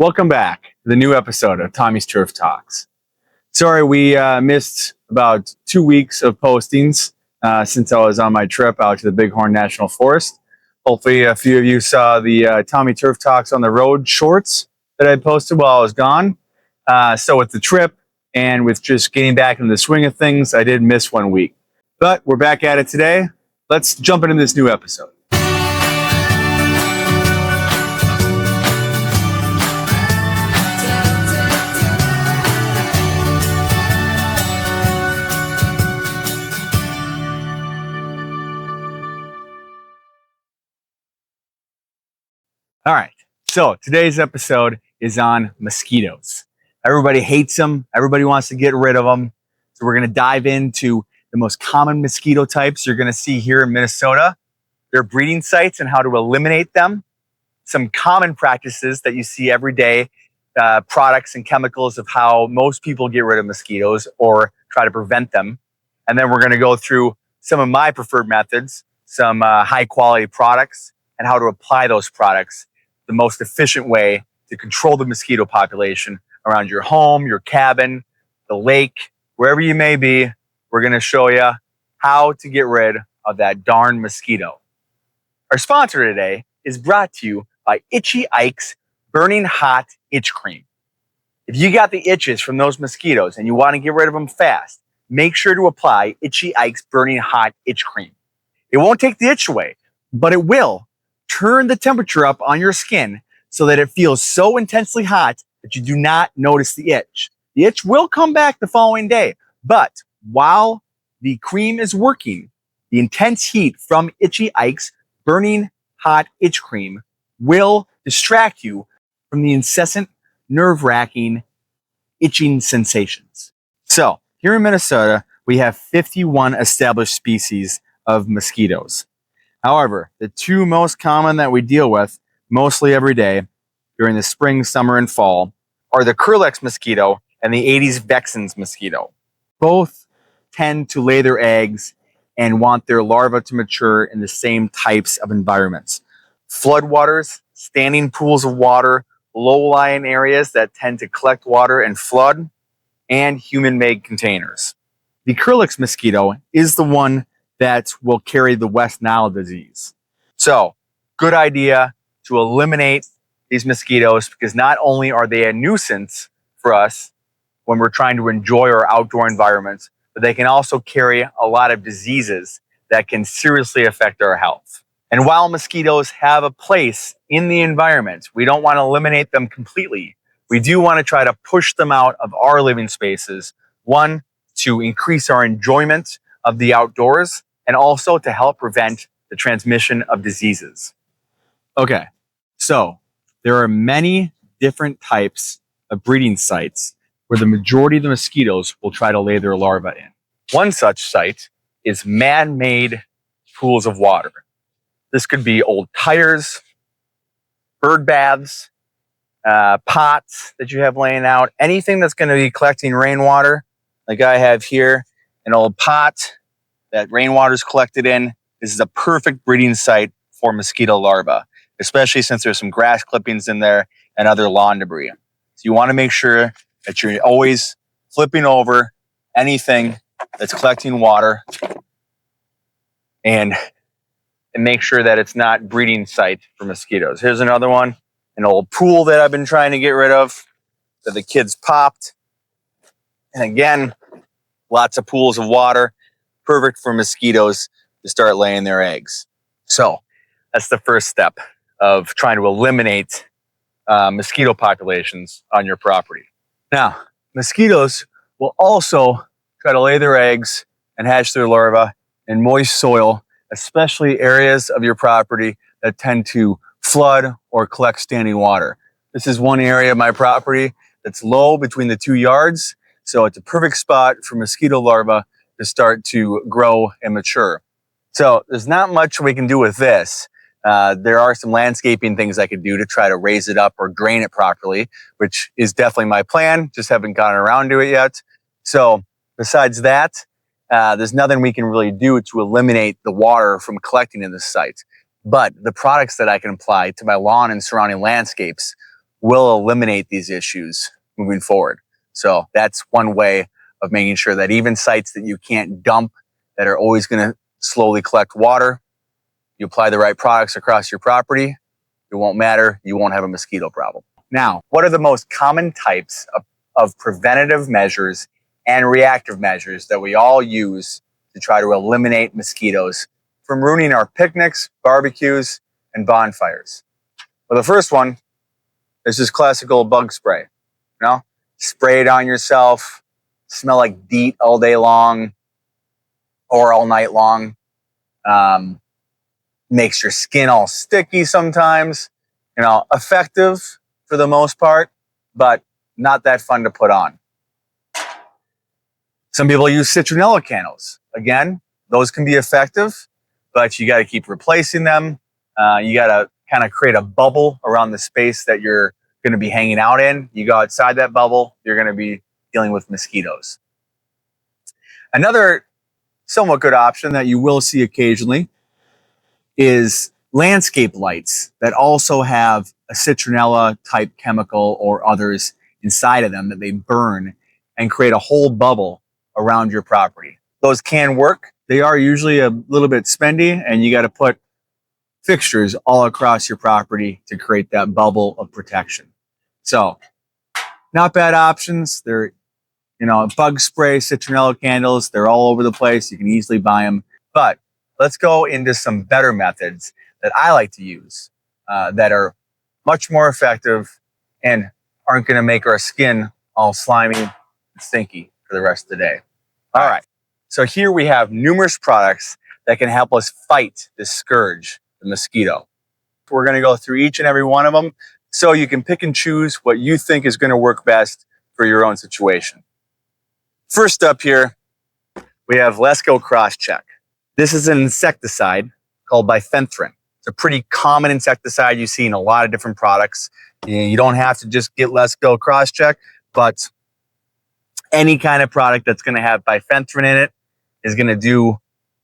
Welcome back to the new episode of Tommy's Turf Talks. Sorry, we missed about 2 weeks of postings since I was on my trip out to the Bighorn National Forest. Hopefully a few of you saw the Tommy Turf Talks on the road shorts that I posted while I was gone. So with the trip and with just getting back into the swing of things, I did miss 1 week. But we're back at it today. Let's jump into this new episode. All right, so today's episode is on mosquitoes. Everybody hates them. Everybody wants to get rid of them. So we're going to dive into the most common mosquito types you're going to see here in Minnesota, their breeding sites and how to eliminate them, some common practices that you see every day, products and chemicals of how most people get rid of mosquitoes or try to prevent them. And then we're going to go through some of my preferred methods, some high quality products, and how to apply those products the most efficient way to control the mosquito population around your home, your cabin, the lake, wherever you may be. We're going to show you how to get rid of that darn mosquito. Our sponsor today is brought to you by Itchy Ike's Burning Hot Itch Cream. If you got the itches from those mosquitoes and you want to get rid of them fast, make sure to apply Itchy Ike's Burning Hot Itch Cream. It won't take the itch away, but it will turn the temperature up on your skin so that it feels so intensely hot that you do not notice the itch. The itch will come back the following day, but while the cream is working, the intense heat from Itchy Ike's Burning Hot Itch Cream will distract you from the incessant, nerve-wracking itching sensations. So, here in Minnesota, we have 51 established species of mosquitoes. However, the two most common that we deal with mostly every day during the spring, summer, and fall are the Curlex mosquito and the Aedes vexans mosquito. Both tend to lay their eggs and want their larvae to mature in the same types of environments. Floodwaters, standing pools of water, low-lying areas that tend to collect water and flood, and human-made containers. The Curlex mosquito is the one that will carry the West Nile disease. So, good idea to eliminate these mosquitoes because not only are they a nuisance for us when we're trying to enjoy our outdoor environments, but they can also carry a lot of diseases that can seriously affect our health. And while mosquitoes have a place in the environment, we don't want to eliminate them completely. We do want to try to push them out of our living spaces. One, to increase our enjoyment of the outdoors, and also to help prevent the transmission of diseases. Okay, so there are many different types of breeding sites where the majority of the mosquitoes will try to lay their larvae in. One such site is man-made pools of water. This could be old tires, bird baths, pots that you have laying out, anything that's going to be collecting rainwater, like I have here, an old pot that rainwater is collected in. This is a perfect breeding site for mosquito larvae, especially since there's some grass clippings in there and other lawn debris. So you want to make sure that you're always flipping over anything that's collecting water and make sure that it's not breeding site for mosquitoes. Here's another one, an old pool that I've been trying to get rid of that the kids popped. And again, lots of pools of water. Perfect for mosquitoes to start laying their eggs. So that's the first step of trying to eliminate mosquito populations on your property. Now, mosquitoes will also try to lay their eggs and hatch their larvae in moist soil, especially areas of your property that tend to flood or collect standing water. This is one area of my property that's low between the 2 yards, so it's a perfect spot for mosquito larvae to start to grow and mature. So there's not much we can do with this. There are some landscaping things I could do to try to raise it up or drain it properly, which is definitely my plan, just haven't gotten around to it yet. So besides that, there's nothing we can really do to eliminate the water from collecting in this site. But the products that I can apply to my lawn and surrounding landscapes will eliminate these issues moving forward. So that's one way of making sure that even sites that you can't dump, that are always going to slowly collect water, you apply the right products across your property, it won't matter, you won't have a mosquito problem. Now, what are the most common types of preventative measures and reactive measures that we all use to try to eliminate mosquitoes from ruining our picnics, barbecues, and bonfires? Well, the first one is just classical bug spray. You know, spray it on yourself, smell like DEET all day long or all night long. Makes your skin all sticky sometimes. You know, effective for the most part, but not that fun to put on. Some people use citronella candles. Again, those can be effective, but you got to keep replacing them. You got to kind of create a bubble around the space that you're going to be hanging out in. You go outside that bubble, you're going to be dealing with mosquitoes. Another somewhat good option that you will see occasionally is landscape lights that also have a citronella type chemical or others inside of them that they burn and create a whole bubble around your property. Those can work. They are usually a little bit spendy, and you got to put fixtures all across your property to create that bubble of protection. So, not bad options. They're, you know, bug spray, citronella candles, they're all over the place. You can easily buy them. But let's go into some better methods that I like to use that are much more effective and aren't going to make our skin all slimy and stinky for the rest of the day. All right. So here we have numerous products that can help us fight this scourge, the mosquito. We're going to go through each and every one of them so you can pick and choose what you think is going to work best for your own situation. First up here, we have Lesco Crosscheck. This is an insecticide called bifenthrin. It's a pretty common insecticide you see in a lot of different products. You don't have to just get Lesco Crosscheck, but any kind of product that's going to have bifenthrin in it is going to do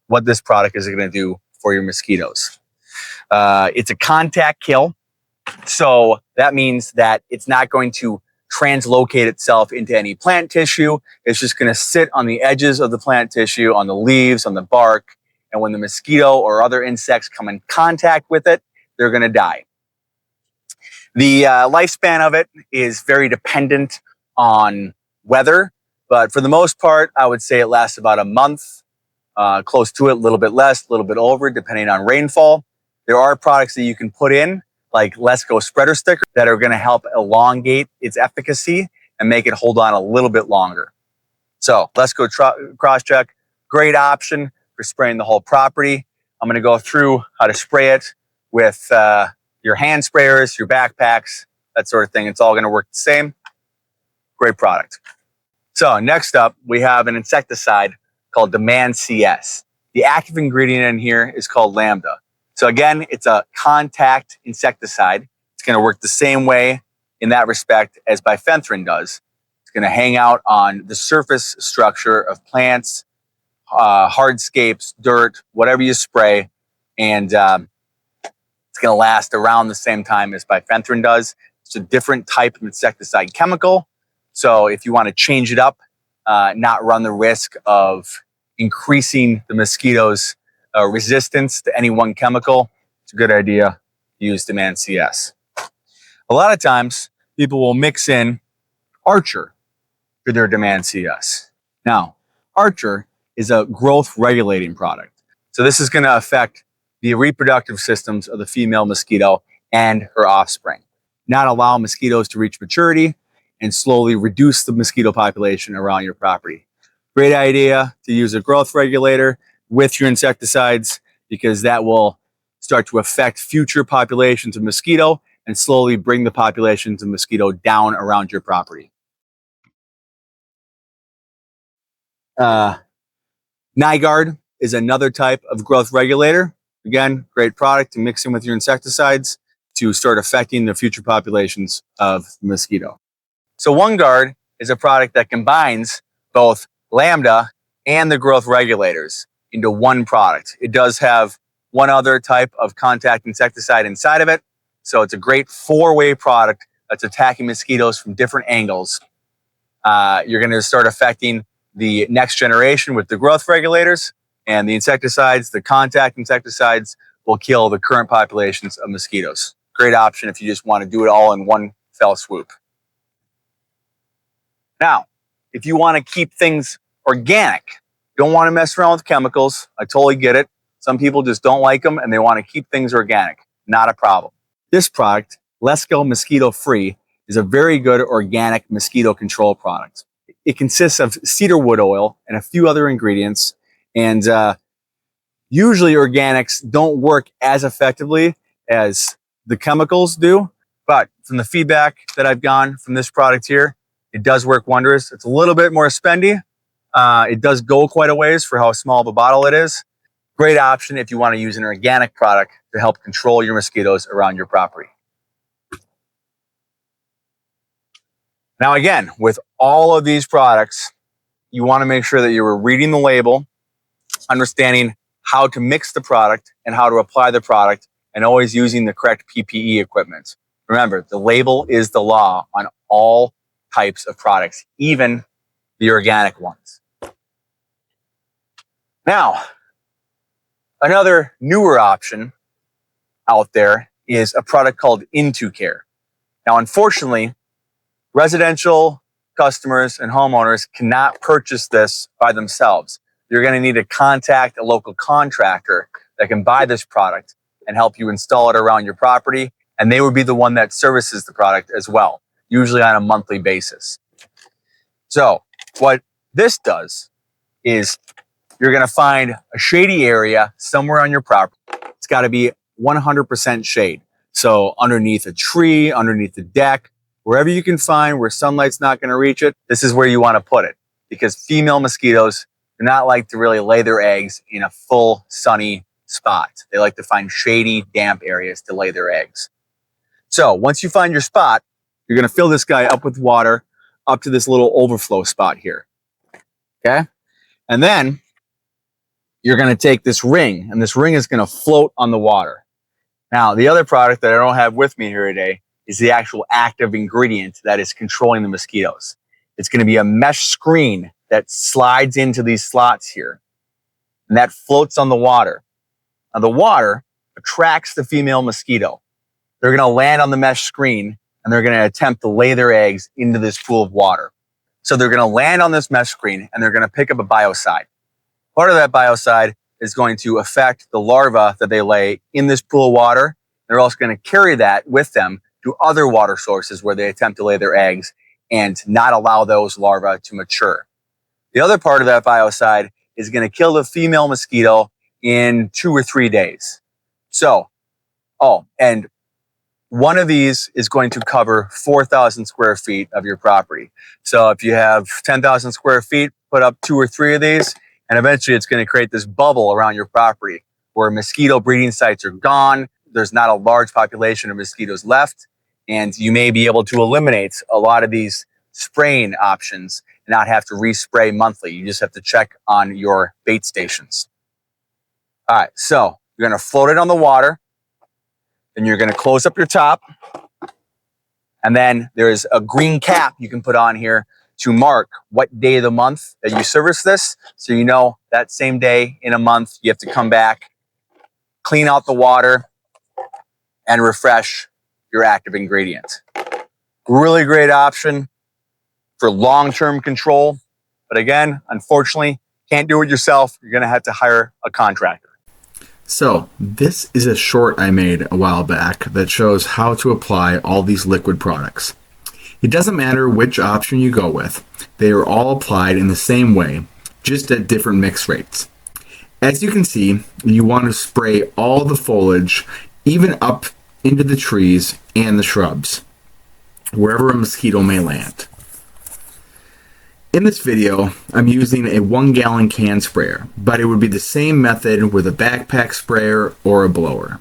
what this product is going to do for your mosquitoes. It's a contact kill, so that means that it's not going to translocate itself into any plant tissue. It's just going to sit on the edges of the plant tissue, on the leaves, on the bark, and when the mosquito or other insects come in contact with it, they're going to die. The lifespan of it is very dependent on weather, but for the most part, I would say it lasts about a month, close to it, a little bit less, a little bit over, depending on rainfall. There are products that you can put in, like Lesco spreader sticker, that are going to help elongate its efficacy and make it hold on a little bit longer. So Lesco Crosscheck, great option for spraying the whole property. I'm going to go through how to spray it with your hand sprayers, your backpacks, that sort of thing. It's all going to work the same. Great product. So next up, we have an insecticide called Demand CS. The active ingredient in here is called Lambda. So again, it's a contact insecticide. It's going to work the same way in that respect as bifenthrin does. It's going to hang out on the surface structure of plants, hardscapes, dirt, whatever you spray, and it's going to last around the same time as bifenthrin does. It's a different type of insecticide chemical. So if you want to change it up, not run the risk of increasing the mosquitoes' resistance to any one chemical, it's a good idea to use Demand CS. A lot of times, people will mix in Archer for their Demand CS. Now, Archer is a growth regulating product. So this is going to affect the reproductive systems of the female mosquito and her offspring, not allow mosquitoes to reach maturity and slowly reduce the mosquito population around your property. Great idea to use a growth regulator with your insecticides, because that will start to affect future populations of mosquito and slowly bring the populations of mosquito down around your property. Nygaard is another type of growth regulator. Again, great product to mix in with your insecticides to start affecting the future populations of mosquito. So OneGuard is a product that combines both Lambda and the growth regulators into one product. It does have one other type of contact insecticide inside of it. So it's a great four-way product that's attacking mosquitoes from different angles. You're going to start affecting the next generation with the growth regulators, and the insecticides, the contact insecticides, will kill the current populations of mosquitoes. Great option if you just want to do it all in one fell swoop. Now, if you want to keep things organic, don't want to mess around with chemicals, I totally get it. Some people just don't like them and they want to keep things organic. Not a problem. This product, Lesco Mosquito Free, is a very good organic mosquito control product. It consists of cedarwood oil and a few other ingredients, and usually organics don't work as effectively as the chemicals do, but from the feedback that I've gotten from this product here, it does work wonders. It's a little bit more spendy. It does go quite a ways for how small of a bottle it is. Great option if you want to use an organic product to help control your mosquitoes around your property. Now again, with all of these products, you want to make sure that you're reading the label, understanding how to mix the product and how to apply the product, and always using the correct PPE equipment. Remember, the label is the law on all types of products, even the organic ones. Now, another newer option out there is a product called Into Care. Now, unfortunately, residential customers and homeowners cannot purchase this by themselves. You're going to need to contact a local contractor that can buy this product and help you install it around your property, and they would be the one that services the product as well, usually on a monthly basis. So what this does is you're going to find a shady area somewhere on your property. It's got to be 100% shade. So underneath a tree, underneath the deck, wherever you can find where sunlight's not going to reach it, this is where you want to put it, because female mosquitoes do not like to really lay their eggs in a full sunny spot. They like to find shady, damp areas to lay their eggs. So once you find your spot, you're going to fill this guy up with water up to this little overflow spot here. Okay? And then you're going to take this ring, and this ring is going to float on the water. Now, the other product that I don't have with me here today is the actual active ingredient that is controlling the mosquitoes. It's going to be a mesh screen that slides into these slots here, and that floats on the water. Now, the water attracts the female mosquito. They're going to land on the mesh screen, and they're going to attempt to lay their eggs into this pool of water. So they're going to land on this mesh screen, and they're going to pick up a biocide. Part of that biocide is going to affect the larvae that they lay in this pool of water. They're also going to carry that with them to other water sources where they attempt to lay their eggs and not allow those larvae to mature. The other part of that biocide is going to kill the female mosquito in 2 or 3 days. So, and one of these is going to cover 4,000 square feet of your property. So if you have 10,000 square feet, put up 2 or 3 of these, and eventually it's going to create this bubble around your property where mosquito breeding sites are gone. There's not a large population of mosquitoes left, and you may be able to eliminate a lot of these spraying options and not have to respray monthly. You just have to check on your bait stations. All right, so you're going to float it on the water, then you're going to close up your top, and then there's a green cap you can put on here to mark what day of the month that you service this, so you know that same day in a month you have to come back, clean out the water, and refresh your active ingredient. Really great option for long-term control, but again, unfortunately, can't do it yourself. You're going to have to hire a contractor. So this is a short I made a while back that shows how to apply all these liquid products. It doesn't matter which option you go with. They are all applied in the same way, just at different mix rates. As you can see, you want to spray all the foliage, even up into the trees and the shrubs, wherever a mosquito may land. In this video, I'm using a 1-gallon can sprayer, but it would be the same method with a backpack sprayer or a blower.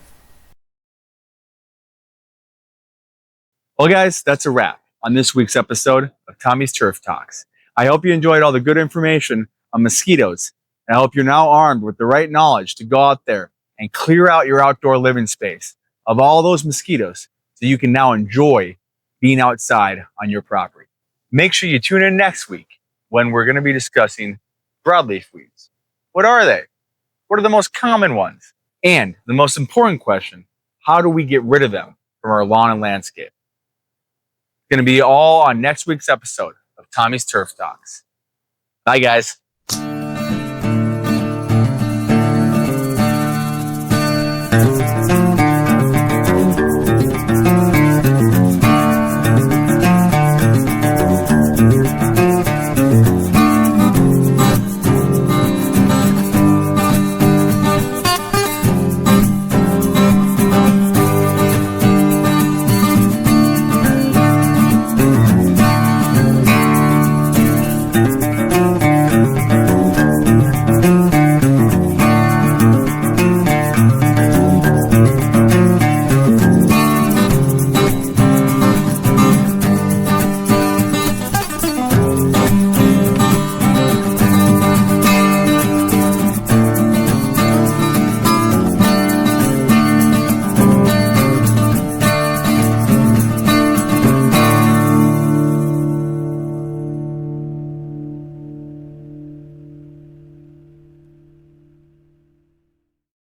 Well, guys, that's a wrap on this week's episode of Tommy's Turf Talks. I hope you enjoyed all the good information on mosquitoes, and I hope you're now armed with the right knowledge to go out there and clear out your outdoor living space of all those mosquitoes so you can now enjoy being outside on your property. Make sure you tune in next week when we're going to be discussing broadleaf weeds. What are they? What are the most common ones? And the most important question, how do we get rid of them from our lawn and landscape? It's going to be all on next week's episode of Tommy's Turf Talks. Bye, guys.